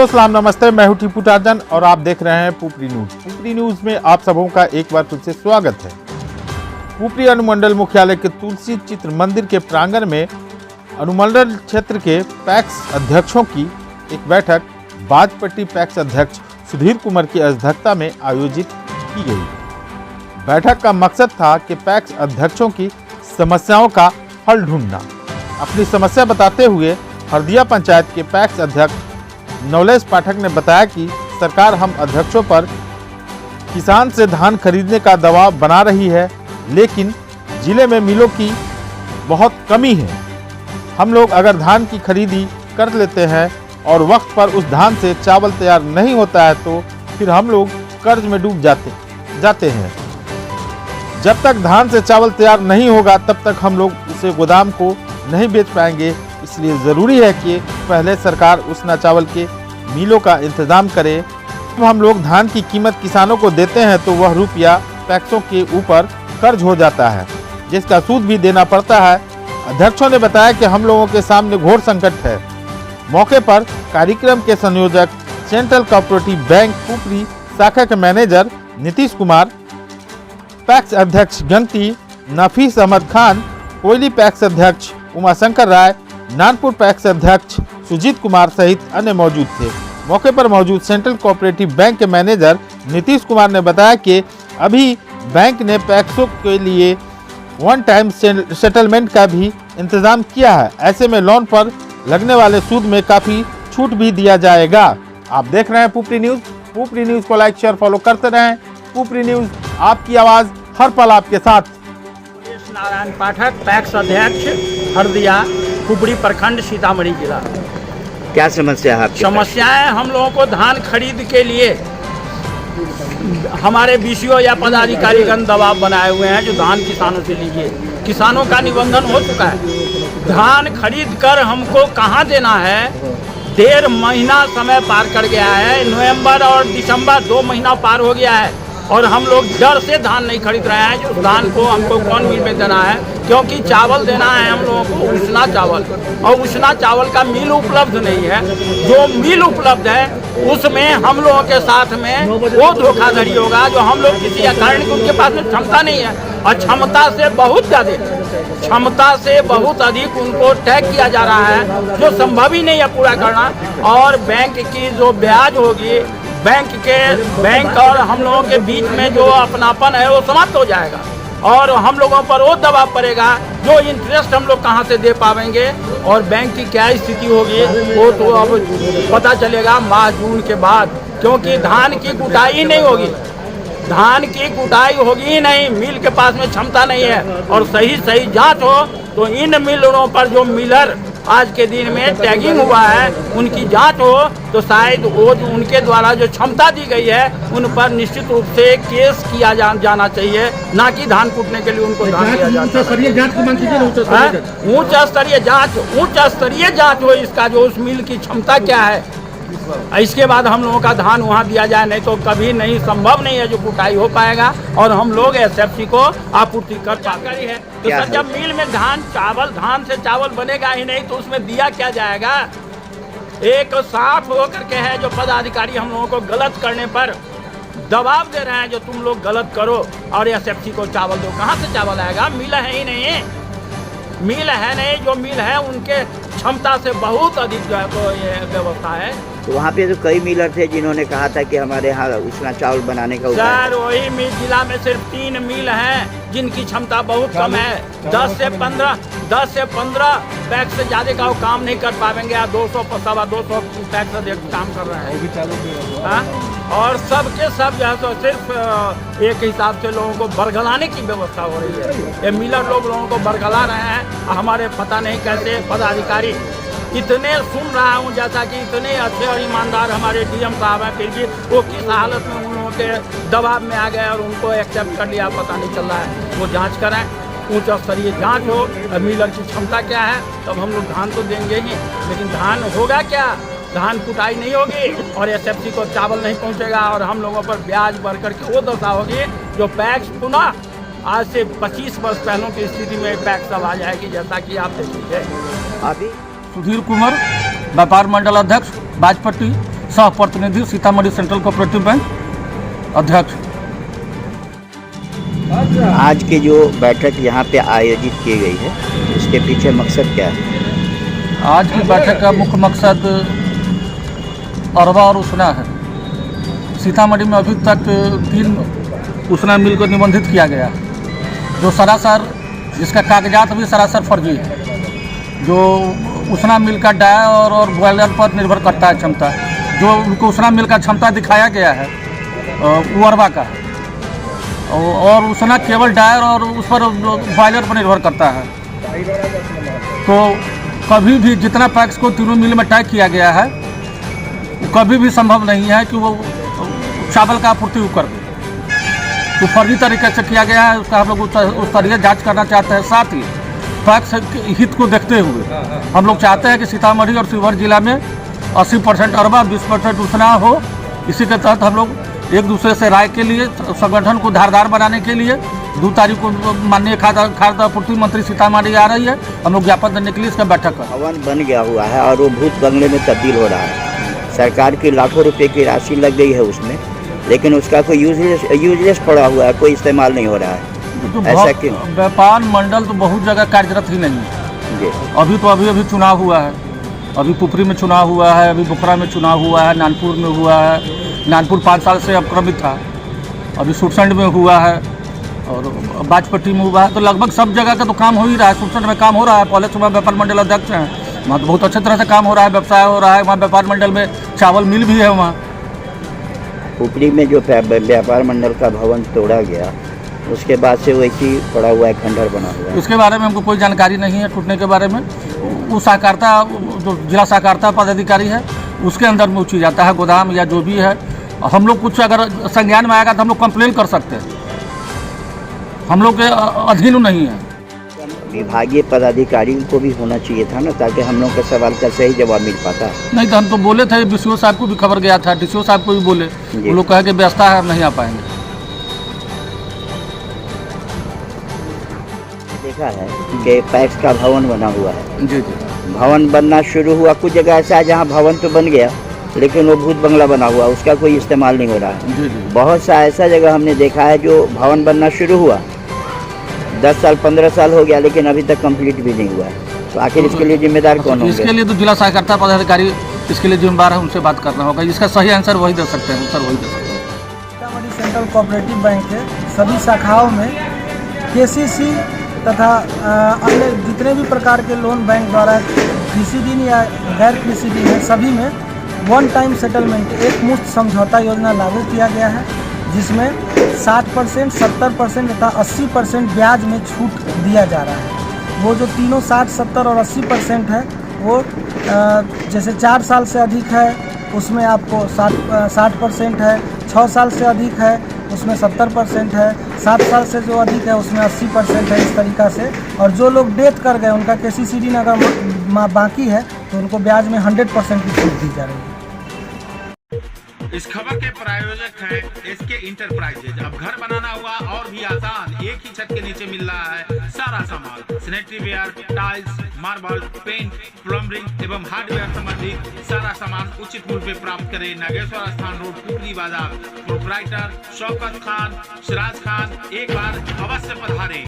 दोस्तों सलाम नमस्ते, मैं हूं टीपू टार्जन और आप देख रहे हैं पुपरी न्यूज। पुपरी न्यूज में आप सबों का एक बार फिर से स्वागत है। पुपरी अनुमंडल मुख्यालय के तुलसी चित्र मंदिर के प्रांगण में अनुमंडल क्षेत्र के पैक्स अध्यक्षों की एक बैठक बाजपट्टी पैक्स अध्यक्ष सुधीर कुमार की अध्यक्षता में आयोजित की गई। बैठक का मकसद था कि पैक्स अध्यक्षों की समस्याओं का हल ढूंढना। अपनी समस्या बताते हुए हरदिया पंचायत के पैक्स अध्यक्ष नवलेश पाठक ने बताया कि सरकार हम अध्यक्षों पर किसान से धान खरीदने का दबाव बना रही है, लेकिन जिले में मिलों की बहुत कमी है। हम लोग अगर धान की खरीदी कर लेते हैं और वक्त पर उस धान से चावल तैयार नहीं होता है तो फिर हम लोग कर्ज में डूब जाते हैं। जब तक धान से चावल तैयार नहीं होगा तब तक हम लोग उसे गोदाम को नहीं बेच पाएंगे। इसलिए ज़रूरी है कि पहले सरकार उसना चावल के मिलों का इंतज़ाम करे। जब हम लोग धान की कीमत किसानों को देते हैं तो वह रुपया पैक्सों के ऊपर कर्ज हो जाता है, जिसका सूद भी देना पड़ता है। अध्यक्षों ने बताया कि हम लोगों के सामने घोर संकट है। मौके पर कार्यक्रम के संयोजक सेंट्रल कोऑपरेटिव बैंक पुपरी शाखा के मैनेजर नीतीश कुमार, पैक्स अध्यक्ष गंती नफीस अहमद खान, कोयली पैक्स अध्यक्ष उमाशंकर राय, नानपुर पैक्स अध्यक्ष सुजीत कुमार सहित अन्य मौजूद थे। मौके पर मौजूद सेंट्रल कोऑपरेटिव बैंक के मैनेजर नीतीश कुमार ने बताया कि अभी बैंक ने पैक्सों के लिए वन टाइम सेटलमेंट का भी इंतजाम किया है। ऐसे में लोन पर लगने वाले सूद में काफ़ी छूट भी दिया जाएगा। आप देख रहे हैं पुपरी न्यूज़। पुपरी न्यूज़ को लाइक शेयर फॉलो करते रहें। पुपरी न्यूज़, आपकी आवाज़ हर पल आपके साथ। नारायण पाठक, पैक्स अध्यक्ष हरदिया, पुपरी प्रखंड, सीतामढ़ी जिला। क्या समस्या है आपकी? समस्याएं हम लोगों को धान खरीद के लिए हमारे बीसीओ या पदाधिकारीगण दबाव बनाए हुए हैं जो धान किसानों से लीजिए। किसानों का निबंधन हो चुका है, धान खरीद कर हमको कहाँ देना है। 1.5 महीना समय पार कर गया है। नवंबर और दिसंबर 2 महीना पार हो गया है और हम लोग डर से धान नहीं खरीद रहे हैं। जो धान को हमको कौन मिल में देना है, क्योंकि चावल देना है हम लोगों को उसना चावल, और उसना चावल का मिल उपलब्ध नहीं है। जो मिल उपलब्ध है उसमें हम लोगों के साथ में वो धोखाधड़ी होगा जो हम लोग किसी कारण की उनके पास में क्षमता नहीं है और क्षमता से बहुत ज़्यादा, क्षमता से बहुत अधिक उनको टैग किया जा रहा है जो संभव ही नहीं है पूरा करना। और बैंक की जो ब्याज होगी, बैंक और हम लोगों के बीच में जो अपनापन है वो समाप्त हो जाएगा और हम लोगों पर वो दबाव पड़ेगा जो इंटरेस्ट हम लोग कहाँ से दे पाएंगे और बैंक की क्या स्थिति होगी वो तो अब पता चलेगा माह जून के बाद, क्योंकि धान की कुटाई नहीं होगी। धान की कुटाई होगी ही नहीं, मिल के पास में क्षमता नहीं है और सही जांच हो तो इन मिलों पर जो मिलर आज के दिन में टैगिंग हुआ है उनकी जांच हो तो शायद वो जो उनके द्वारा जो क्षमता दी गई है उन पर निश्चित रूप से केस किया जाना चाहिए, ना कि धान कूटने के लिए उनको धान दिया जाता है। उच्च स्तरीय जांच हो इसका, जो उस मिल की क्षमता क्या है। इसके बाद हम लोगों का धान वहाँ दिया जाए, नहीं तो कभी नहीं, संभव नहीं है जो कुटाई हो पाएगा और हम लोग एसएफसी को आपूर्ति कर पाएंगे है। तो सर जब मिल में धान से चावल बनेगा ही नहीं तो उसमें दिया क्या जाएगा। एक साफ होकर के है जो पदाधिकारी हम लोगों को गलत करने पर दबाव दे रहे हैं जो तुम लोग गलत करो और एसएफसी को चावल दो। कहाँ से चावल आएगा? मिल है ही नहीं, मिल है नहीं। जो मिल है उनके क्षमता से बहुत अधिक जो है तो ये व्यवस्था है। तो वहाँ पे तो कई मिलर थे जिन्होंने कहा था कि हमारे यहाँ उसना चावल बनाने का सर वही मिल जिला में सिर्फ 3 मिल हैं जिनकी क्षमता बहुत कम है। 10 से 15 पैक से ज़्यादा का वो काम नहीं कर पाएंगे। 200 पैक से काम कर रहे हैं और सबके सब जो है तो सिर्फ एक हिसाब से लोगों को बरगलाने की व्यवस्था हो रही है। ये मिलर लोगों को बरगला रहे हैं। हमारे पता नहीं कैसे पदाधिकारी इतने सुन रहा हूँ जैसा कि इतने अच्छे और ईमानदार हमारे डीएम साहब हैं, फिर भी वो किस हालत में उन लोगों के दबाव में आ गए और उनको एक्सेप्ट कर लिया पता नहीं चल रहा है। वो जांच करें, उच्च स्तरीय जांच हो, मिलर की क्षमता क्या है, तब हम लोग धान तो देंगे ही। लेकिन धान होगा क्या? धान कुटाई नहीं होगी और एसएफसी को चावल नहीं पहुँचेगा और हम लोगों पर ब्याज बढ़ करके वो दशा होगी जो पैक्स पुनः आज से 25 वर्ष पहलों की स्थिति में पैक्स सब आ जाएगी, जैसा कि आप देखिए। अभी सुधीर कुमार, व्यापार मंडल अध्यक्ष, बाजपट्टी। सह प्रतिनिधि, सीतामढ़ी सेंट्रल कोऑपरेटिव बैंक अध्यक्ष। आज की जो बैठक यहाँ पे आयोजित की गई है, इसके पीछे मकसद क्या है? आज की बैठक का मुख्य मकसद अरवा और उसना है। सीतामढ़ी में अभी तक 3 उसना मिल को निबंधित किया गया, जो सरासर जिसका कागजात भी सरासर फर्जी है। जो उसना मिल का डायर और बॉयलर पर निर्भर करता है क्षमता, जो उनको उसना मिल का क्षमता दिखाया गया है वो अरवा का है, और उसना केवल डायर और उस पर बॉयलर पर निर्भर करता है। तो कभी भी जितना पैक्स को तीनों मिल में तय किया गया है, कभी भी संभव नहीं है कि वो चावल का आपूर्ति कर दे। तो फर्जी तरीके से किया गया है, उसका हम लोग उस तरीके जांच करना चाहते हैं। साथ ही पैक्स हित को देखते हुए हम लोग चाहते हैं कि सीतामढ़ी और शिवहर जिला में 80% अरवा, 20% उसना हो। इसी के तहत हम लोग एक दूसरे से राय के लिए, संगठन को धारदार बनाने के लिए 2 तारीख को माननीय खाद्य आपूर्ति मंत्री सीतामढ़ी आ रही है। हम लोग ज्ञापन देने के लिए इसका बैठक कर। भवन बन गया हुआ है और वो भूत बंगले में तब्दील हो रहा है। सरकार की लाखों रुपए की राशि लग गई है उसमें, लेकिन उसका कोई यूजलेस पड़ा हुआ है, कोई इस्तेमाल नहीं हो रहा है। तो ऐसा क्यों? व्यापार मंडल तो बहुत जगह कार्यरत ही नहीं है। जी। अभी चुनाव हुआ है, अभी पुपरी में चुनाव हुआ है, अभी बुखरा में चुनाव हुआ है, नानपुर में हुआ है। नानपुर 5 साल से अवक्रमित था, अभी सुरसंड में हुआ है और बाजपट्टी में हुआ है। तो लगभग सब जगह का तो काम हो ही रहा है। सुरसंड में काम हो रहा है, पहले सुबह व्यापार मंडल अध्यक्ष हैं, वहाँ तो बहुत अच्छे तरह से काम हो रहा है, व्यवसाय हो रहा है। वहाँ व्यापार मंडल में चावल मिल भी है। वहाँ पुपरी में जो व्यापार मंडल का भवन तोड़ा गया, उसके बाद से वैसी पड़ा हुआ है, खंडहर बना हुआ है। उसके बारे में हमको कोई जानकारी नहीं है टूटने के बारे में। वो सहकारिता, जो जिला सहकारिता पदाधिकारी है, उसके अंदर में उठी जाता है गोदाम या जो भी है। हम लोग कुछ अगर संज्ञान में आएगा तो हम लोग कंप्लेन कर सकते हैं, हम लोग के अधीन नहीं है। विभागीय पदाधिकारी को भी होना चाहिए था ना, ताकि हम लोग के सवाल का सही जवाब मिल पाता। नहीं तो हम तो बोले थे, बीसीओ साहब को भी खबर गया था, डीसीओ साहब को भी बोले, वो लोग कहे कि व्यवस्था है, नहीं आ पाएंगे। देखा है कि पैक्स का भवन बना हुआ है। जी जी। भवन बनना शुरू हुआ, कुछ जगह ऐसा है जहाँ भवन तो बन गया, लेकिन वो भूत बंगला बना हुआ, उसका कोई इस्तेमाल नहीं हो रहा है। जी जी। बहुत सा ऐसा जगह हमने देखा है जो भवन बनना शुरू हुआ, 10 साल 15 साल हो गया, लेकिन अभी तक कंप्लीट भी नहीं हुआ है। तो आखिर इसके लिए जिम्मेदार कौन होंगे? इसके लिए तो जिला सहकारिता पदाधिकारी इसके लिए जिम्मेदार है, उनसे बात करना होगा। इसका सही आंसर वही दे सकते हैं, सर वही दे सकते हैं। सीतामढ़ी सेंट्रल कोऑपरेटिव बैंक के सभी शाखाओं में केसीसी तथा अन्य जितने भी प्रकार के लोन बैंक द्वारा कृषि ऋण या गैर कृषि ऋण है, सभी में 1 टाइम सेटलमेंट, एक मुश्त समझौता योजना लागू किया गया है, जिसमें 60%, 70% तथा 80% ब्याज में छूट दिया जा रहा है। वो जो तीनों 60, 70 और 80% है, वो जैसे 4 साल से अधिक है उसमें आपको 60% है, 6 साल से अधिक है उसमें 70% है, 7 साल से जो अधिक है उसमें 80% है, इस तरीक़ा से। और जो लोग डेथ कर गए, उनका केसीसी ऋण अगर बाकी है तो उनको ब्याज में 100% की छूट दी जा रही है। इस खबर के प्रायोजक हैं एसके इंटरप्राइजेज। अब घर बनाना हुआ और भी आसान, एक ही छत के नीचे मिल रहा है सारा सामान, sanitary ware, tiles, marble, paint, plumbing एवं हार्डवेयर संबंधित सारा सामान उचित मूल्य पे प्राप्त करें। नागेश्वर स्थान रोड, पुपरी बाजार। प्रोप्राइटर शौकत खान, सिराज खान, एक बार अवश्य पधारें।